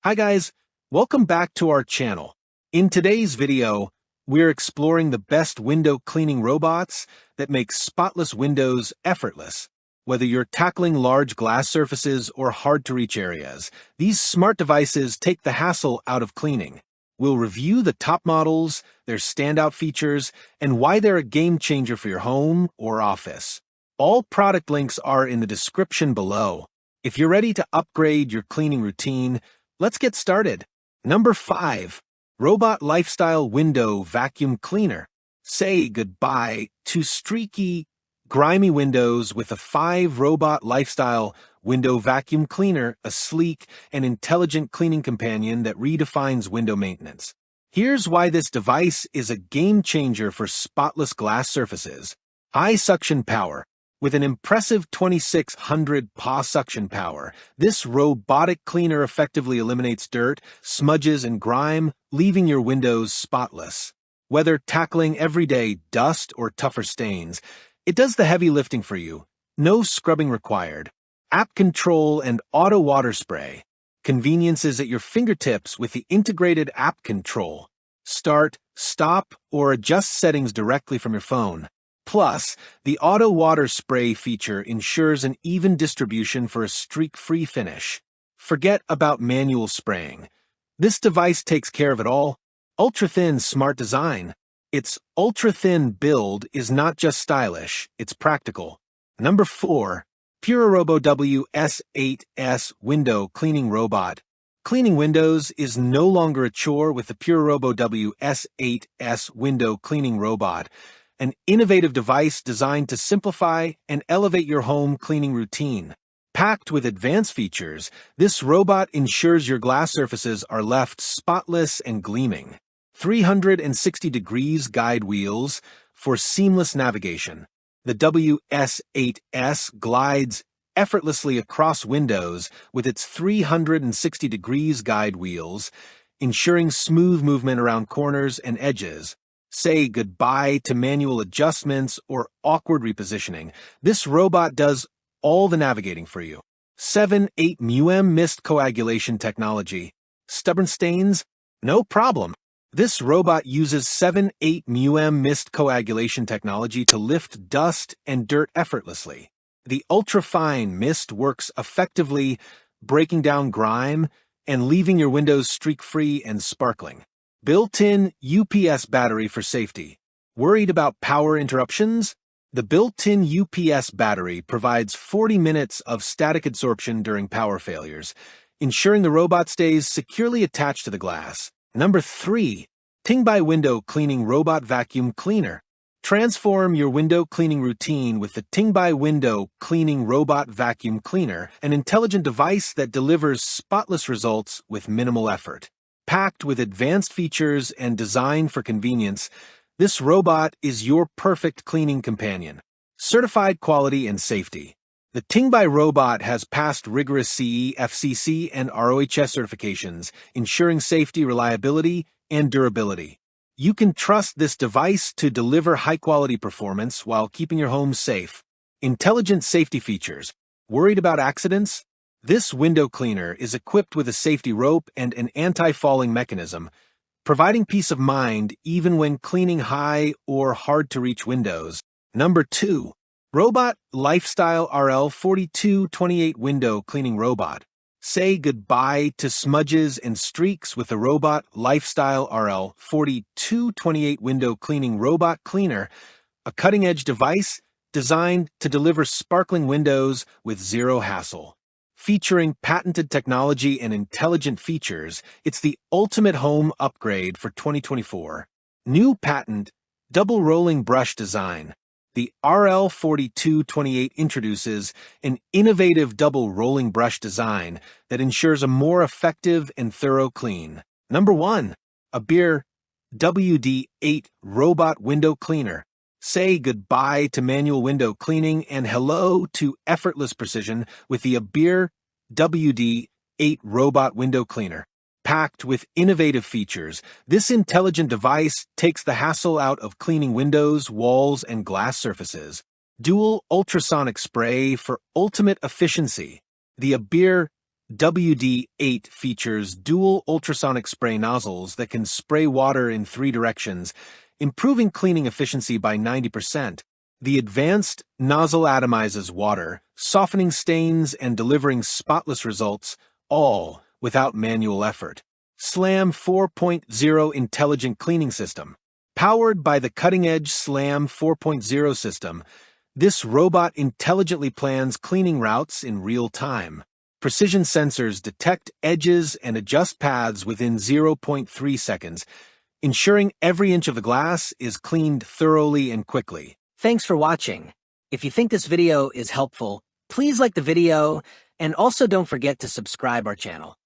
Hi guys, welcome back to our channel. In today's video, we're exploring the best window cleaning robots that make spotless windows effortless. Whether you're tackling large glass surfaces or hard-to-reach areas, these smart devices take the hassle out of cleaning. We'll review the top models, their standout features, and why they're a game-changer for your home or office. All product links are in the description below. If you're ready to upgrade your cleaning routine, let's get started. Number 5. Robot Lifestyle Window Vacuum Cleaner. Say goodbye to streaky, grimy windows with a 5 Robot Lifestyle Window Vacuum Cleaner, a sleek and intelligent cleaning companion that redefines window maintenance. Here's why this device is a game changer for spotless glass surfaces. High suction power. With an impressive 2600 PA suction power, this robotic cleaner effectively eliminates dirt, smudges, and grime, leaving your windows spotless. Whether tackling everyday dust or tougher stains, it does the heavy lifting for you. No scrubbing required. App control and auto water spray. Convenience is at your fingertips with the integrated app control. Start, stop, or adjust settings directly from your phone. Plus, the auto water spray feature ensures an even distribution for a streak-free finish. Forget about manual spraying. This device takes care of it all. Ultra-thin smart design. Its ultra-thin build is not just stylish, it's practical. Number 4. Purerobo WS8S Window Cleaning Robot. Cleaning windows is no longer a chore with the Purerobo WS8S Window Cleaning Robot, an innovative device designed to simplify and elevate your home cleaning routine. Packed with advanced features, this robot ensures your glass surfaces are left spotless and gleaming. 360 degrees guide wheels for seamless navigation. The WS8S glides effortlessly across windows with its 360 degrees guide wheels, ensuring smooth movement around corners and edges. Say goodbye to manual adjustments or awkward repositioning. This robot does all the navigating for you. 7-8 μm mist coagulation technology. Stubborn stains? No problem. This robot uses 7-8 μm mist coagulation technology to lift dust and dirt effortlessly. The ultra-fine mist works effectively, breaking down grime and leaving your windows streak-free and sparkling. Built-in UPS battery for safety. Worried about power interruptions? The built-in UPS battery provides 40 minutes of static absorption during power failures, ensuring the robot stays securely attached to the glass. Number 3. TINGBAI Window Cleaning Robot Vacuum Cleaner. Transform your window cleaning routine with the TINGBAI Window Cleaning Robot Vacuum Cleaner, an intelligent device that delivers spotless results with minimal effort. Packed with advanced features and designed for convenience, this robot is your perfect cleaning companion. Certified quality and safety. The TINGBAI robot has passed rigorous CE, FCC, and ROHS certifications, ensuring safety, reliability, and durability. You can trust this device to deliver high-quality performance while keeping your home safe. Intelligent safety features. Worried about accidents? This window cleaner is equipped with a safety rope and an anti-falling mechanism, providing peace of mind even when cleaning high or hard-to-reach windows. Number 2. Robot Lifestyle RL4228 Window Cleaning Robot. Say goodbye to smudges and streaks with the Robot Lifestyle RL4228 Window Cleaning Robot Cleaner, a cutting-edge device designed to deliver sparkling windows with zero hassle. Featuring patented technology and intelligent features, it's the ultimate home upgrade for 2024. New patent, double rolling brush design. The RL4228 introduces an innovative double rolling brush design that ensures a more effective and thorough clean. Number 1. ABIR WD8 Robot Window Cleaner. Say goodbye to manual window cleaning and hello to effortless precision with the ABIR WD8 Robot Window Cleaner. Packed with innovative features, this intelligent device takes the hassle out of cleaning windows, walls, and glass surfaces. Dual ultrasonic spray for ultimate efficiency. The ABIR WD-8 features dual ultrasonic spray nozzles that can spray water in 3 directions, improving cleaning efficiency by 90%. The advanced nozzle atomizes water, softening stains and delivering spotless results, all without manual effort. SLAM 4.0 Intelligent Cleaning System. Powered by the cutting-edge SLAM 4.0 system, this robot intelligently plans cleaning routes in real time. Precision sensors detect edges and adjust paths within 0.3 seconds, ensuring every inch of the glass is cleaned thoroughly and quickly. Thanks for watching. If you think this video is helpful, please like the video and also don't forget to subscribe our channel.